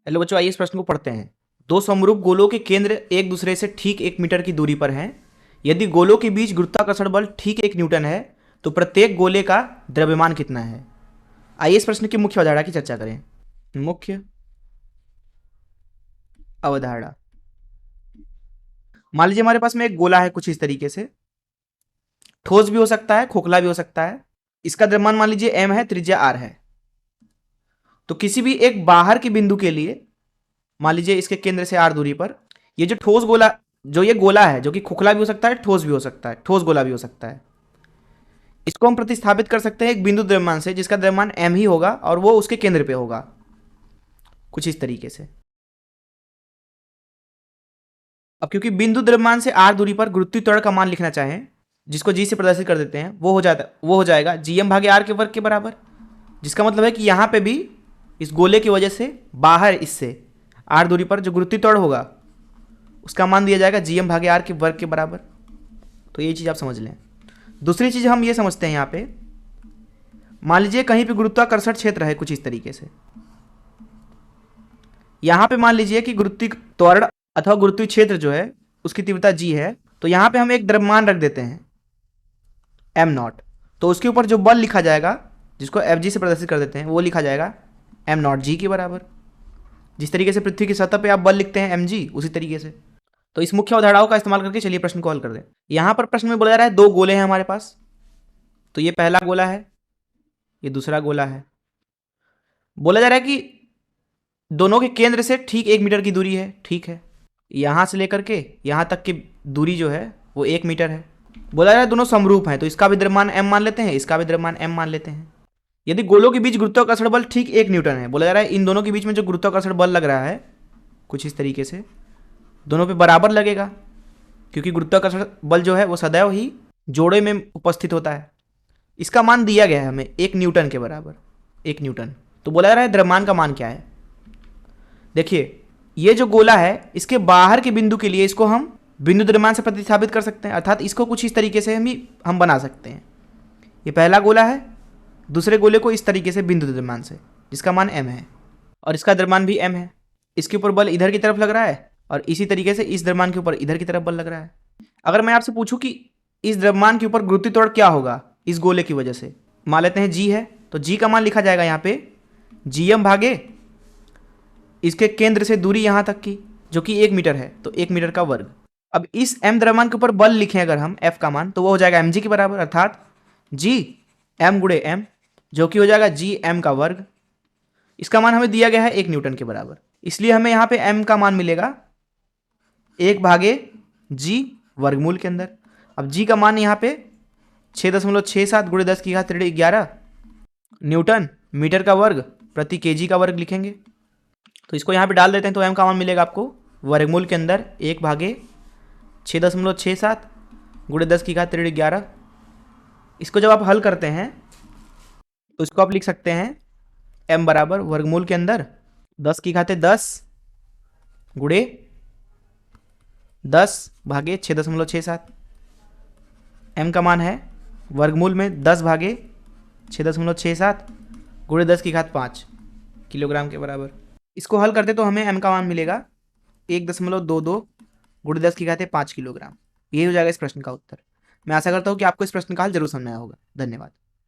Hello बच्चों, आइए इस प्रश्न को पढ़ते हैं। दो समरूप गोलों के केंद्र एक दूसरे से ठीक 1 मीटर की दूरी पर हैं। यदि गोलों के बीच गुरुत्वाकर्षण बल ठीक 1 न्यूटन है तो प्रत्येक गोले का द्रव्यमान कितना है। आइए इस प्रश्न की मुख्य अवधारणा की चर्चा करें। मुख्य अवधारणा, मान लीजिए हमारे पास में एक गोला है कुछ इस तरीके से, ठोस भी हो सकता है, खोखला भी हो सकता है। इसका द्रव्यमान मान लीजिए m है, त्रिज्या r है। तो किसी भी एक बाहर के बिंदु के लिए, मान लीजिए इसके केंद्र से r दूरी पर, ये जो ठोस गोला, जो ये गोला है, जो कि खोखला भी हो सकता है, ठोस भी हो सकता है, ठोस गोला भी हो सकता है, इसको हम प्रतिस्थापित कर सकते हैं एक बिंदु द्रव्यमान से जिसका द्रव्यमान m ही होगा और वो उसके केंद्र पे होगा कुछ इस तरीके से। अब क्योंकि बिंदु द्रव्यमान से r दूरी पर गुरुत्वीय त्वरण का मान लिखना चाहें, जिसको g से प्रदर्शित कर देते हैं, वो हो जाएगा gm भागे r के वर्ग के बराबर। जिसका मतलब है कि यहाँ पे भी इस गोले की वजह से बाहर इससे r दूरी पर जो गुरुत्वीय त्वरण होगा उसका मान दिया जाएगा gm भागे r के वर्ग के बराबर। तो ये चीज़ आप समझ लें। दूसरी चीज़ हम ये समझते हैं, यहाँ पे मान लीजिए कहीं पे गुरुत्वाकर्षण क्षेत्र है कुछ इस तरीके से। यहाँ पे मान लीजिए कि गुरुत्वीय त्वरण अथवा गुरुत्वीय क्षेत्र जो है उसकी तीव्रता g है, तो यहाँ पे हम एक द्रव्यमान रख देते हैं m0। तो उसके ऊपर जो बल लिखा जाएगा, जिसको fg से प्रदर्शित कर देते हैं, वो लिखा जाएगा m0 g के बराबर। जिस तरीके से पृथ्वी की सतह पे आप बल लिखते हैं mg, उसी तरीके से। तो इस मुख्य अवधारणाओं का इस्तेमाल करके चलिए प्रश्न को हल कर दें। यहाँ पर प्रश्न में बोला जा रहा है दो गोले हैं हमारे पास। तो ये पहला गोला है, ये दूसरा गोला है। बोला जा रहा है कि दोनों के केंद्र से ठीक 1 मीटर की दूरी है। ठीक है, यहाँ से लेकर के यहाँ तक की दूरी जो है वो 1 मीटर है। बोला जा रहा है दोनों समरूप हैं, तो इसका भी द्रव्यमान m मान लेते हैं, इसका भी द्रव्यमान m मान लेते हैं। यदि गोलों के बीच गुरुत्वाकर्षण बल ठीक 1 न्यूटन है, बोला जा रहा है इन दोनों के बीच में जो गुरुत्वाकर्षण बल लग रहा है कुछ इस तरीके से, दोनों पे बराबर लगेगा, क्योंकि गुरुत्वाकर्षण बल जो है वो सदैव ही जोड़े में उपस्थित होता है। इसका मान दिया गया है हमें 1 न्यूटन के बराबर, 1 न्यूटन। तो बोला जा रहा है द्रव्यमान का मान क्या है। देखिए, ये जो गोला है इसके बाहर के बिंदु के लिए इसको हम बिंदु द्रव्यमान से प्रतिस्थापित कर सकते हैं, अर्थात इसको कुछ इस तरीके से हम बना सकते हैं। ये पहला गोला है, दूसरे गोले को इस तरीके से बिंदु द्रव्यमान से, जिसका मान m है, और इसका द्रव्यमान भी m है। इसके ऊपर बल इधर की तरफ लग रहा है और इसी तरीके से इस द्रव्यमान के ऊपर इधर की तरफ बल लग रहा है। अगर मैं आपसे पूछूं कि इस द्रव्यमान के ऊपर गुरुत्वीय त्वरण क्या होगा इस गोले की वजह से, मान लेते हैं g है, तो g का मान लिखा जाएगा यहाँ पे gm भागे इसके केंद्र से दूरी यहाँ तक की, जो कि 1 मीटर है, तो 1 मीटर का वर्ग। अब इस m द्रव्यमान के ऊपर बल लिखें अगर हम f का मान, तो वो हो जाएगा mg के बराबर, अर्थात g m गुणे m, जो कि हो जाएगा g m का वर्ग। इसका मान हमें दिया गया है 1 न्यूटन के बराबर, इसलिए हमें यहाँ पे m का मान मिलेगा 1 भागे g वर्गमूल के अंदर। अब g का मान यहाँ पे 6.67 गुणे 10 की घात 11 न्यूटन मीटर का वर्ग प्रति केजी का वर्ग लिखेंगे। तो इसको यहाँ पे डाल देते हैं, तो m का मान मिलेगा आपको वर्गमूल के अंदर 1 भागे 6.67 गुणे 10 की घात 11। इसको जब आप हल करते हैं तो इसको आप लिख सकते हैं m बराबर वर्गमूल के अंदर 10 की घाते 10 गुणे 10 भागे 6.67। m का मान है वर्गमूल में 10 भागे 6.67 गुणे 10 की घात 5 किलोग्राम के बराबर। इसको हल करते तो हमें m का मान मिलेगा 1.22 गुणे 10 की घाते 5 किलोग्राम। यही हो जाएगा इस प्रश्न का उत्तर। मैं आशा करता हूँ कि आपको इस प्रश्न का हल जरूर समझ में आया होगा। धन्यवाद।